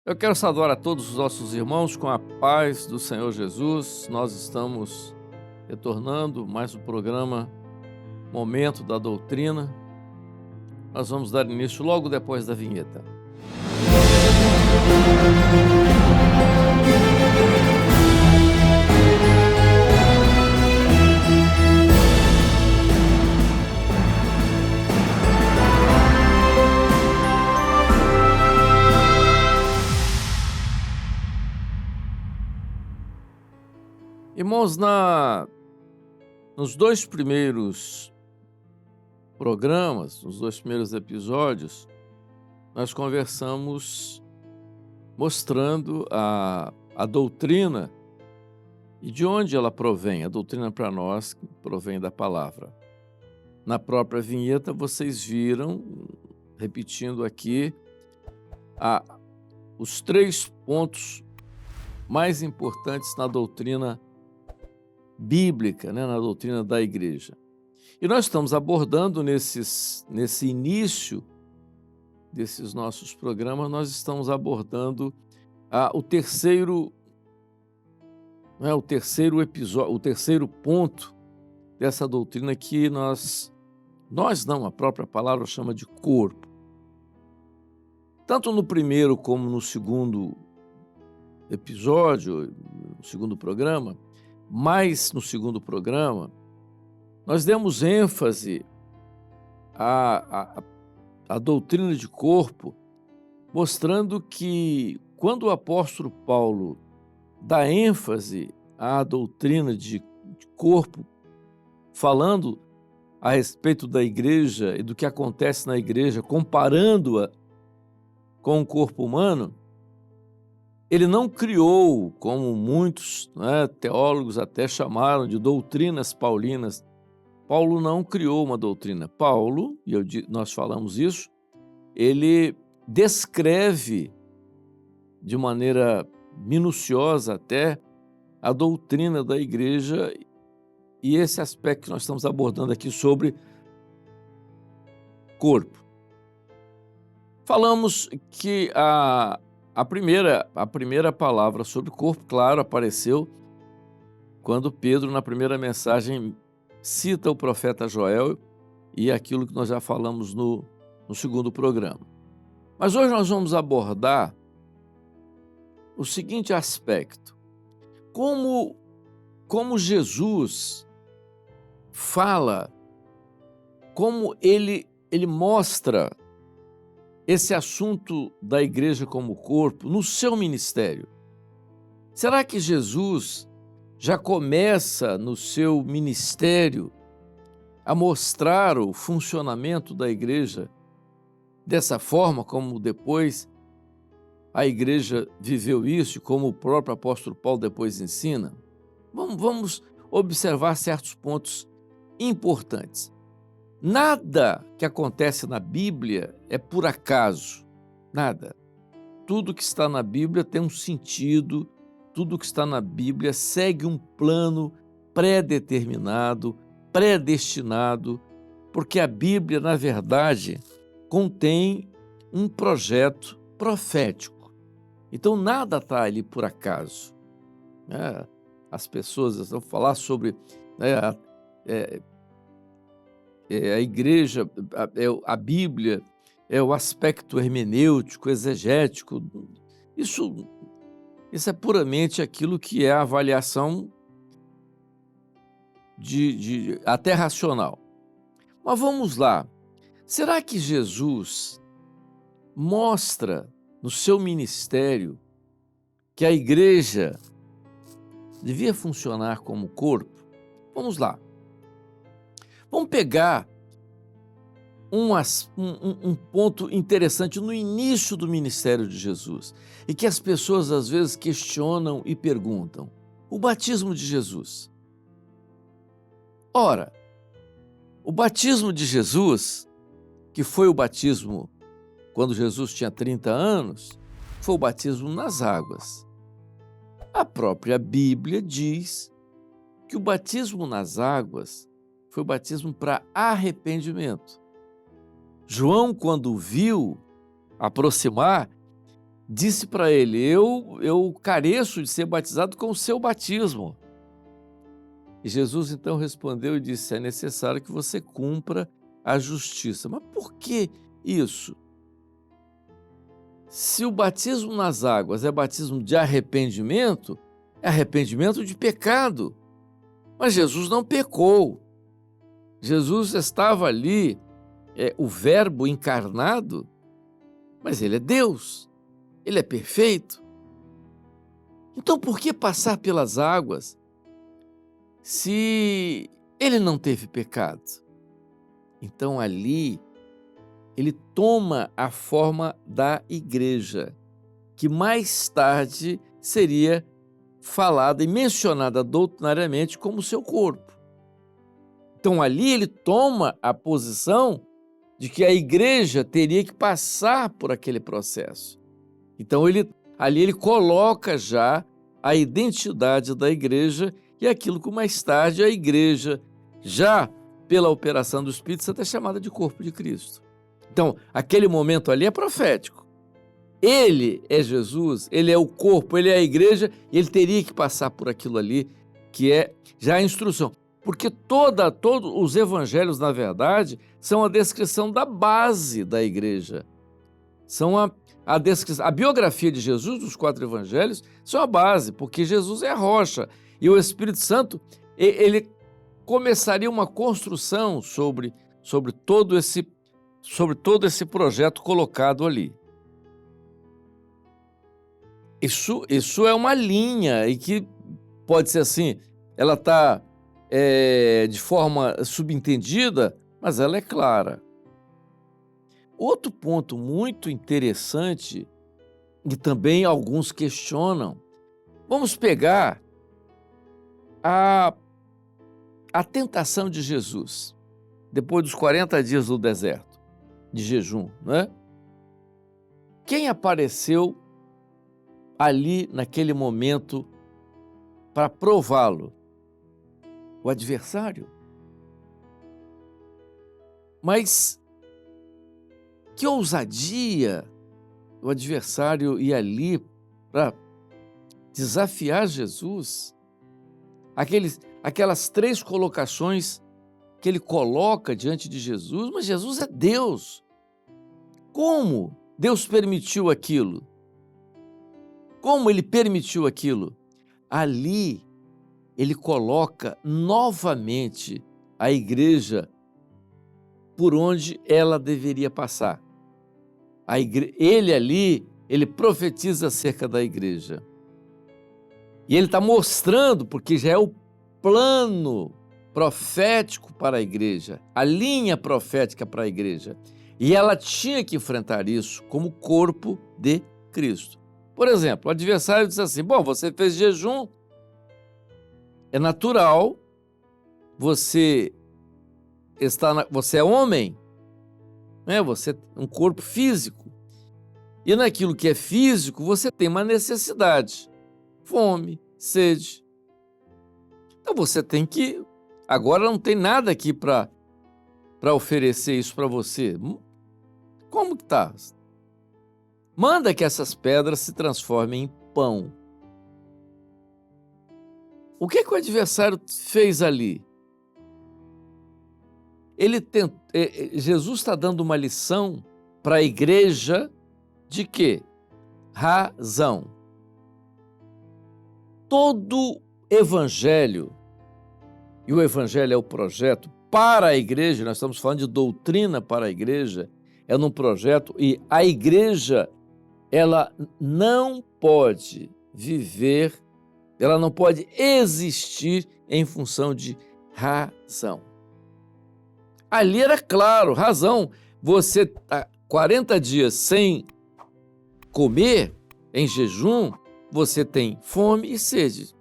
Eu quero saudar a todos os nossos irmãos com a paz do Senhor Jesus. Nós estamos retornando mais um programa Momento da Doutrina. Nós vamos dar início logo depois da vinheta. Irmãos, nos dois primeiros programas, nos dois primeiros episódios, nós conversamos mostrando a doutrina e de onde ela provém. A doutrina para nós que provém da palavra. Na própria vinheta vocês viram, repetindo aqui, os 3 pontos mais importantes na doutrina bíblica, na doutrina da igreja. E nós estamos abordando nesse início desses nossos programas, nós estamos abordando o terceiro episódio, o terceiro ponto dessa doutrina que nós não, a própria palavra chama de corpo. Tanto no primeiro como no segundo episódio, no segundo programa, mas no segundo programa, nós demos ênfase à doutrina de corpo, mostrando que quando o apóstolo Paulo dá ênfase à doutrina de corpo, falando a respeito da igreja e do que acontece na igreja, comparando-a com o corpo humano, ele não criou, como muitos teólogos até chamaram de doutrinas paulinas. Paulo não criou uma doutrina. Paulo, nós falamos isso, ele descreve de maneira minuciosa até a doutrina da igreja e esse aspecto que nós estamos abordando aqui sobre corpo. Falamos que a primeira palavra sobre corpo, claro, apareceu quando Pedro, na primeira mensagem, cita o profeta Joel e aquilo que nós já falamos no segundo programa. Mas hoje nós vamos abordar o seguinte aspecto: como Jesus fala, como ele mostra esse assunto da igreja como corpo no seu ministério. Será que Jesus já começa no seu ministério a mostrar o funcionamento da igreja dessa forma, como depois a igreja viveu isso e como o próprio apóstolo Paulo depois ensina? Vamos observar certos pontos importantes. Nada que acontece na Bíblia é por acaso, nada. Tudo que está na Bíblia tem um sentido, tudo que está na Bíblia segue um plano pré-determinado, predestinado, porque a Bíblia, na verdade, contém um projeto profético. Então, nada está ali por acaso. As pessoas vão falar sobre a igreja, a Bíblia, é o aspecto hermenêutico, exegético. Isso é puramente aquilo que é a avaliação até racional. Mas vamos lá. Será que Jesus mostra no seu ministério que a igreja devia funcionar como corpo? Vamos lá. Vamos pegar um ponto interessante no início do ministério de Jesus e que as pessoas às vezes questionam e perguntam: o batismo de Jesus. Ora, o batismo de Jesus, que foi o batismo quando Jesus tinha 30 anos, foi o batismo nas águas. A própria Bíblia diz que o batismo nas águas foi o batismo para arrependimento. João, quando viu aproximar, disse para ele: eu careço de ser batizado com o seu batismo. E Jesus então respondeu e disse: é necessário que você cumpra a justiça. Mas por que isso? Se o batismo nas águas é batismo de arrependimento, é arrependimento de pecado. Mas Jesus não pecou. Jesus estava ali, o Verbo encarnado, mas ele é Deus, ele é perfeito. Então por que passar pelas águas se ele não teve pecado? Então ali ele toma a forma da igreja, que mais tarde seria falada e mencionada doutrinariamente como seu corpo. Então ali ele toma a posição de que a igreja teria que passar por aquele processo. Então ali ele coloca já a identidade da igreja e aquilo que mais tarde a igreja, já pela operação do Espírito Santo, é chamada de corpo de Cristo. Então, aquele momento ali é profético. Ele é Jesus, ele é o corpo, ele é a igreja, e ele teria que passar por aquilo ali, que é já a instrução. Porque todos os evangelhos, na verdade, são a descrição da base da igreja. São a descrição, a biografia de Jesus, dos 4 evangelhos, são a base, porque Jesus é a rocha. E o Espírito Santo, ele começaria uma construção sobre todo esse projeto colocado ali. Isso é uma linha e que pode ser assim, ela está de forma subentendida, mas ela é clara. Outro ponto muito interessante, e também alguns questionam, vamos pegar a tentação de Jesus, depois dos 40 dias do deserto, de jejum, não é? Quem apareceu ali naquele momento para prová-lo? O adversário. Mas que ousadia o adversário ir ali para desafiar Jesus. Aquelas 3 colocações que ele coloca diante de Jesus, mas Jesus é Deus. Como Deus permitiu aquilo? Como ele permitiu aquilo? Ali ele coloca novamente a igreja por onde ela deveria passar. Ele ali, ele profetiza acerca da igreja. E ele está mostrando, porque já é o plano profético para a igreja, a linha profética para a igreja. E ela tinha que enfrentar isso como corpo de Cristo. Por exemplo, o adversário diz assim: bom, você fez jejum, é natural, você é homem, né? Você é um corpo físico. E naquilo que é físico, você tem uma necessidade, fome, sede. Então você tem que... Agora não tem nada aqui para oferecer isso para você. Como que tá? Manda que essas pedras se transformem em pão. O que o adversário fez ali? Jesus está dando uma lição para a igreja de quê? Razão. Todo evangelho, e o evangelho é o projeto para a igreja, nós estamos falando de doutrina para a igreja, é num projeto, e a igreja, ela não pode viver, ela não pode existir em função de razão. Ali era claro, razão. Você está 40 dias sem comer, em jejum, você tem fome e sede.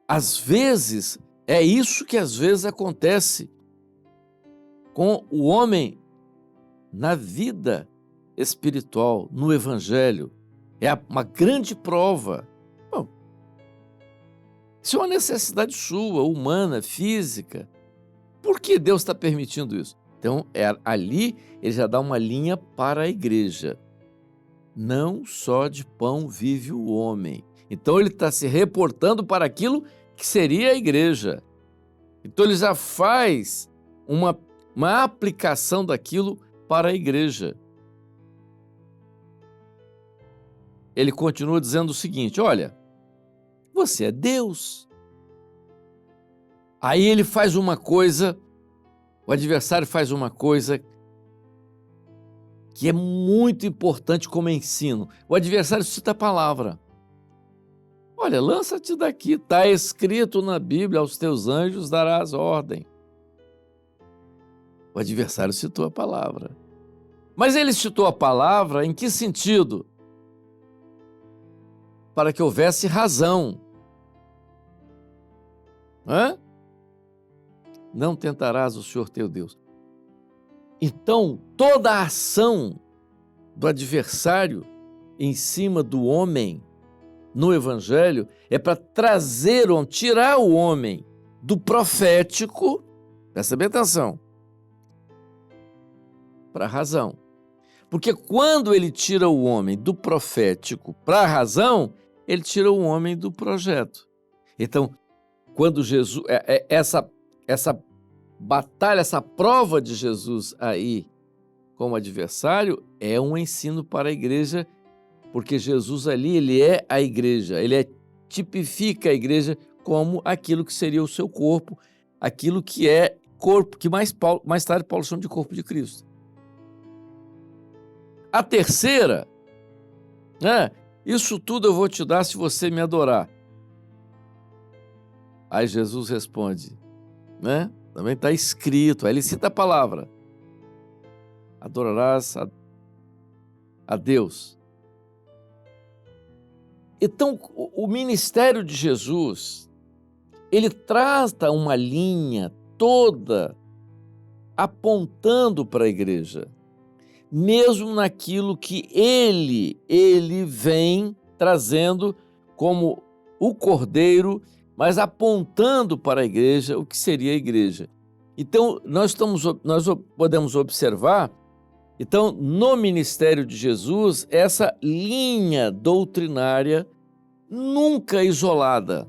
Às vezes, é isso que às vezes acontece com o homem na vida espiritual, no evangelho. É uma grande prova. Bom, isso é uma necessidade sua, humana, física. Por que Deus está permitindo isso? Então, ali ele já dá uma linha para a igreja. Não só de pão vive o homem. Então ele está se reportando para aquilo que seria a igreja. Então ele já faz uma aplicação daquilo para a igreja. Ele continua dizendo o seguinte: olha, você é Deus. Aí ele faz uma coisa, o adversário faz uma coisa que é muito importante como ensino. O adversário cita a palavra. Olha, lança-te daqui, está escrito na Bíblia, aos teus anjos darás ordem. O adversário citou a palavra. Mas ele citou a palavra em que sentido? Para que houvesse razão. Não tentarás o Senhor teu Deus. Então, toda a ação do adversário em cima do homem no Evangelho é para tirar o homem do profético, presta bem atenção, para a razão. Porque quando ele tira o homem do profético para a razão, ele tira o homem do projeto. Então, quando Jesus, essa batalha, essa prova de Jesus aí como adversário é um ensino para a igreja, porque Jesus ali, ele é a igreja, tipifica a igreja como aquilo que seria o seu corpo, aquilo que é corpo, que mais tarde Paulo chama de corpo de Cristo. A terceira, isso tudo eu vou te dar se você me adorar. Aí Jesus responde, também está escrito, aí ele cita a palavra, adorarás a Deus. Então, o ministério de Jesus, ele trata uma linha toda apontando para a igreja, mesmo naquilo que ele vem trazendo como o Cordeiro, mas apontando para a igreja o que seria a igreja. Então, nós podemos observar, então, no ministério de Jesus, essa linha doutrinária nunca isolada,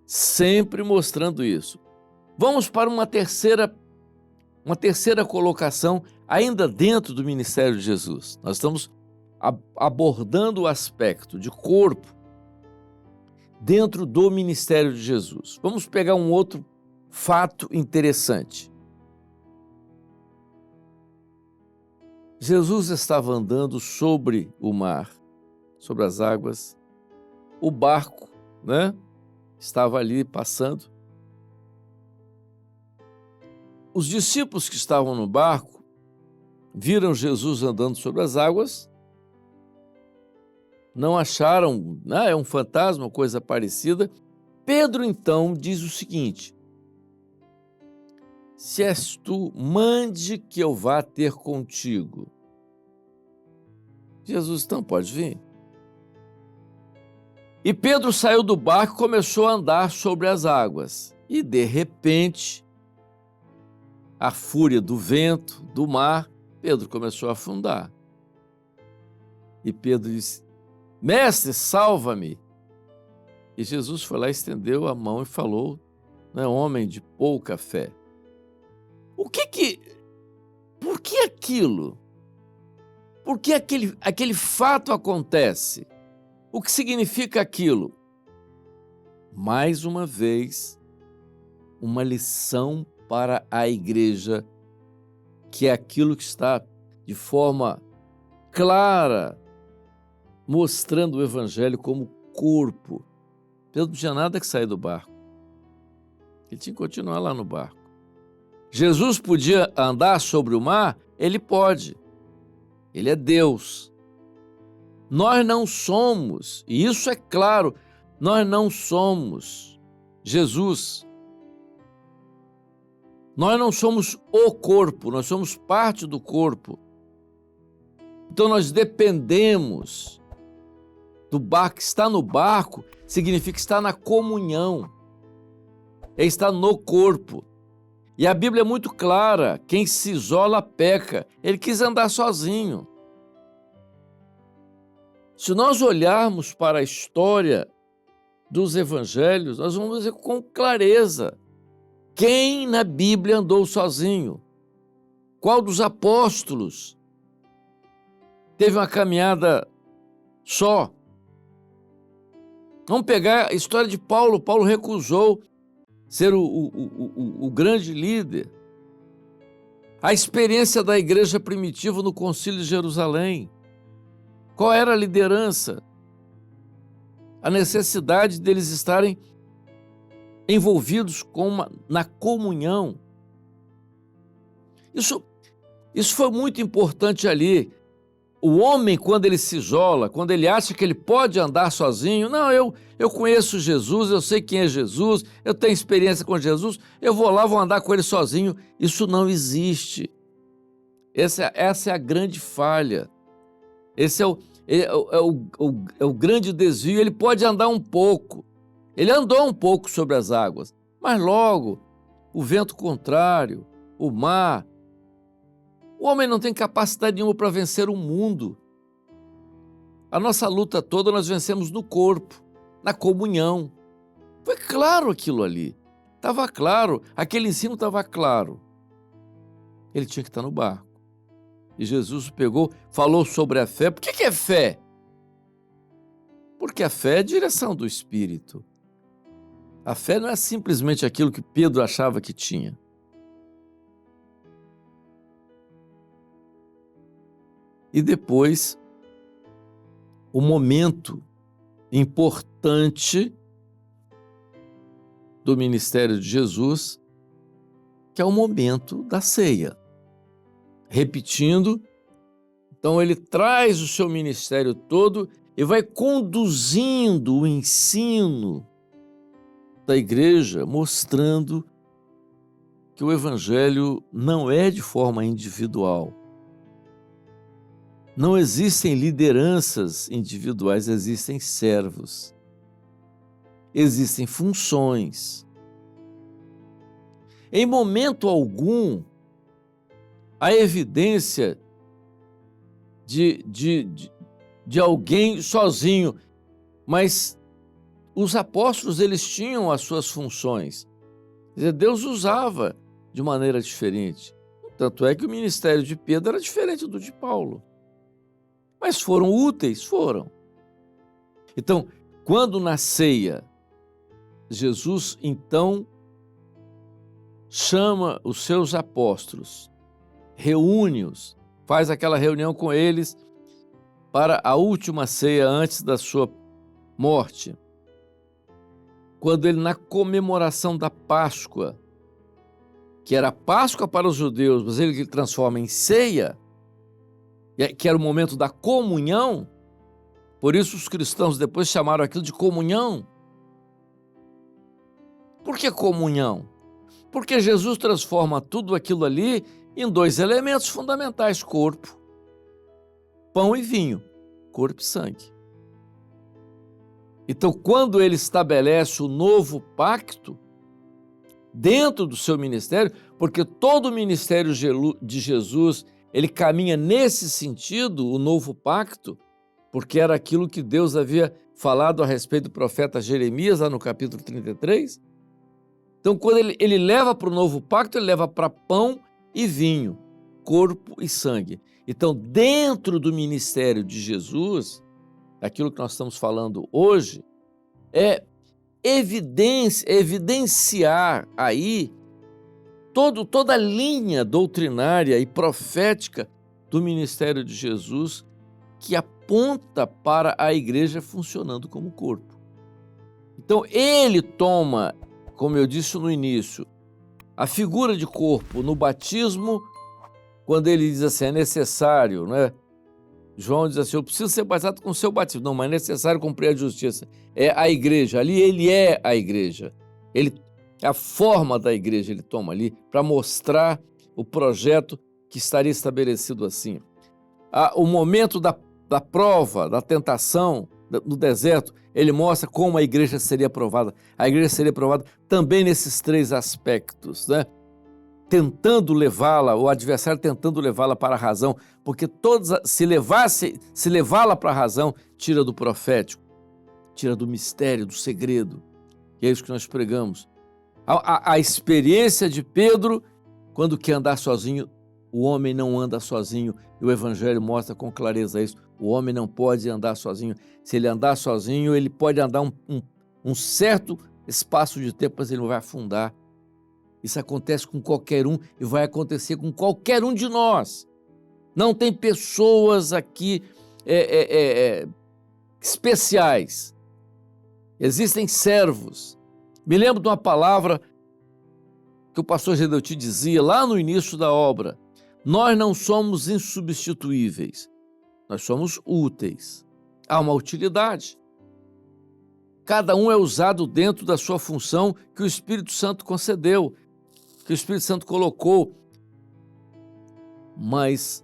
sempre mostrando isso. Vamos para uma terceira colocação, ainda dentro do ministério de Jesus. Nós estamos abordando o aspecto de corpo dentro do ministério de Jesus. Vamos pegar um outro fato interessante. Jesus estava andando sobre o mar, sobre as águas. O barco, estava ali passando. Os discípulos que estavam no barco viram Jesus andando sobre as águas, não acharam, é um fantasma, coisa parecida. Pedro, então, diz o seguinte: se és tu, mande que eu vá ter contigo. Jesus, então, pode vir. E Pedro saiu do barco e começou a andar sobre as águas. E, de repente, a fúria do vento, do mar, Pedro começou a afundar. E Pedro disse: Mestre, salva-me. E Jesus foi lá, estendeu a mão e falou: homem de pouca fé. Por que aquilo? Por que aquele fato acontece? O que significa aquilo? Mais uma vez, uma lição para a igreja, que é aquilo que está de forma clara, mostrando o evangelho como corpo. Pedro não tinha nada que sair do barco. Ele tinha que continuar lá no barco. Jesus podia andar sobre o mar? Ele pode. Ele é Deus. Nós não somos, e isso é claro, nós não somos Jesus. Nós não somos o corpo, nós somos parte do corpo. Então nós dependemos do barco. Estar no barco significa estar na comunhão, é estar no corpo. E a Bíblia é muito clara, quem se isola peca. Ele quis andar sozinho. Se nós olharmos para a história dos evangelhos, nós vamos ver com clareza quem na Bíblia andou sozinho. Qual dos apóstolos teve uma caminhada só? Vamos pegar a história de Paulo. Paulo recusou ser o grande líder. A experiência da igreja primitiva no Concílio de Jerusalém. Qual era a liderança? A necessidade deles estarem envolvidos na comunhão. Isso foi muito importante ali. O homem, quando ele se isola, quando ele acha que ele pode andar sozinho, não, eu conheço Jesus, eu sei quem é Jesus, eu tenho experiência com Jesus, eu vou lá, vou andar com ele sozinho. Isso não existe. Essa é a grande falha. Esse é o grande desvio. Ele pode andar um pouco. Ele andou um pouco sobre as águas, mas logo o vento contrário, o mar. O homem não tem capacidade nenhuma para vencer o mundo. A nossa luta toda nós vencemos no corpo, na comunhão. Foi claro aquilo ali. Estava claro, aquele ensino estava claro. Ele tinha que estar no barco. E Jesus pegou, falou sobre a fé. Por que é fé? Porque a fé é a direção do Espírito. A fé não é simplesmente aquilo que Pedro achava que tinha. E depois, o momento importante do ministério de Jesus, que é o momento da ceia. Repetindo, então ele traz o seu ministério todo e vai conduzindo o ensino da igreja, mostrando que o evangelho não é de forma individual. Não existem lideranças individuais, existem servos. Existem funções. Em momento algum, a evidência de alguém sozinho, mas os apóstolos eles tinham as suas funções. Quer dizer, Deus usava de maneira diferente. Tanto é que o ministério de Pedro era diferente do de Paulo. Mas foram úteis? Foram. Então, quando na ceia, Jesus, então, chama os seus apóstolos, reúne-os, faz aquela reunião com eles para a última ceia antes da sua morte. Quando ele, na comemoração da Páscoa, que era Páscoa para os judeus, mas ele transforma em ceia, que era o momento da comunhão, por isso os cristãos depois chamaram aquilo de comunhão. Por que comunhão? Porque Jesus transforma tudo aquilo ali em dois elementos fundamentais: corpo, pão e vinho, corpo e sangue. Então, quando ele estabelece o novo pacto dentro do seu ministério, porque todo o ministério de Jesus ele caminha nesse sentido, o novo pacto, porque era aquilo que Deus havia falado a respeito do profeta Jeremias, lá no capítulo 33. Então, quando ele leva para o novo pacto, ele leva para pão e vinho, corpo e sangue. Então, dentro do ministério de Jesus, aquilo que nós estamos falando hoje, é evidenciar aí toda a linha doutrinária e profética do ministério de Jesus que aponta para a igreja funcionando como corpo. Então, ele toma, como eu disse no início, a figura de corpo no batismo, quando ele diz assim, é necessário, né? João diz assim, eu preciso ser batizado com o seu batismo. Não, mas é necessário cumprir a justiça. É a igreja, ali ele é a igreja. A forma da igreja ele toma ali para mostrar o projeto que estaria estabelecido assim. O momento da prova, da tentação, no deserto, ele mostra como a igreja seria aprovada. A igreja seria aprovada também nesses três aspectos, né? tentando levá-la, o adversário tentando levá-la para a razão, porque se levá-la para a razão, tira do profético, tira do mistério, do segredo. E é isso que nós pregamos. A experiência de Pedro, quando quer andar sozinho, o homem não anda sozinho, e o Evangelho mostra com clareza isso. O homem não pode andar sozinho. Se ele andar sozinho, ele pode andar um certo espaço de tempo, mas ele não vai afundar. Isso acontece com qualquer um e vai acontecer com qualquer um de nós. Não tem pessoas aqui especiais. Existem servos. Me lembro de uma palavra que o pastor Gedeuti dizia lá no início da obra. Nós não somos insubstituíveis, nós somos úteis. Há uma utilidade. Cada um é usado dentro da sua função que o Espírito Santo concedeu, que o Espírito Santo colocou, mas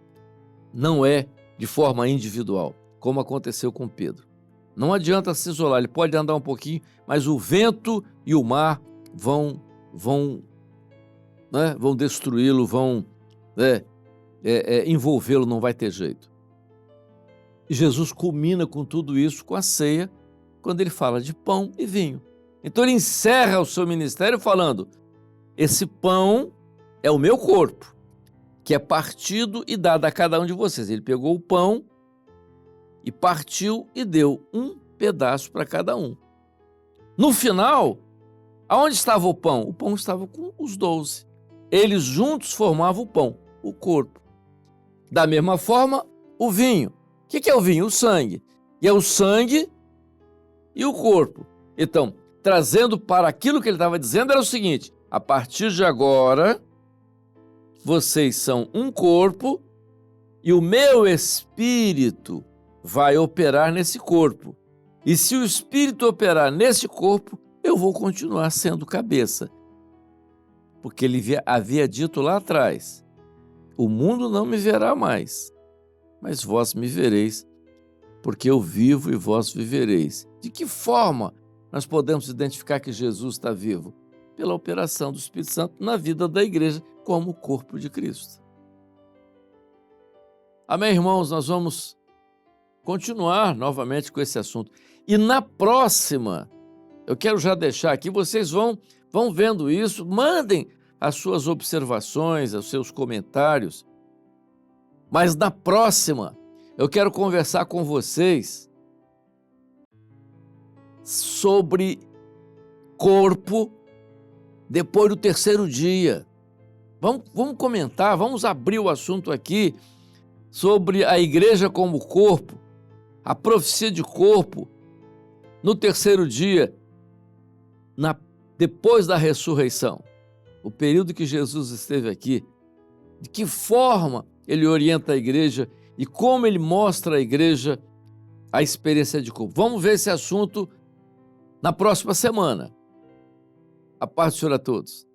não é de forma individual, como aconteceu com Pedro. Não adianta se isolar, ele pode andar um pouquinho, mas o vento e o mar vão destruí-lo, vão envolvê-lo, não vai ter jeito. E Jesus culmina com tudo isso com a ceia, quando ele fala de pão e vinho. Então ele encerra o seu ministério falando: esse pão é o meu corpo, que é partido e dado a cada um de vocês. Ele pegou o pão e partiu e deu um pedaço para cada um. No final, aonde estava o pão? O pão estava com os 12. Eles juntos formavam o pão, o corpo. Da mesma forma, o vinho. O que é o vinho? O sangue. E é o sangue e o corpo. Então, trazendo para aquilo que ele estava dizendo, era o seguinte: a partir de agora, vocês são um corpo e o meu espírito vai operar nesse corpo. E se o espírito operar nesse corpo, eu vou continuar sendo cabeça. Porque ele havia dito lá atrás: o mundo não me verá mais, mas vós me vereis, porque eu vivo e vós vivereis. De que forma nós podemos identificar que Jesus está vivo? Pela operação do Espírito Santo na vida da igreja como o corpo de Cristo. Amém, irmãos? Nós vamos continuar novamente com esse assunto. E na próxima, eu quero já deixar aqui, vocês vão vendo isso, mandem as suas observações, os seus comentários. Mas na próxima, eu quero conversar com vocês sobre corpo depois do terceiro dia. Vamos comentar, vamos abrir o assunto aqui sobre a igreja como corpo, a profecia de corpo no terceiro dia, depois da ressurreição, o período que Jesus esteve aqui, de que forma ele orienta a igreja e como ele mostra à igreja a experiência de corpo. Vamos ver esse assunto na próxima semana. A paz do Senhor a todos.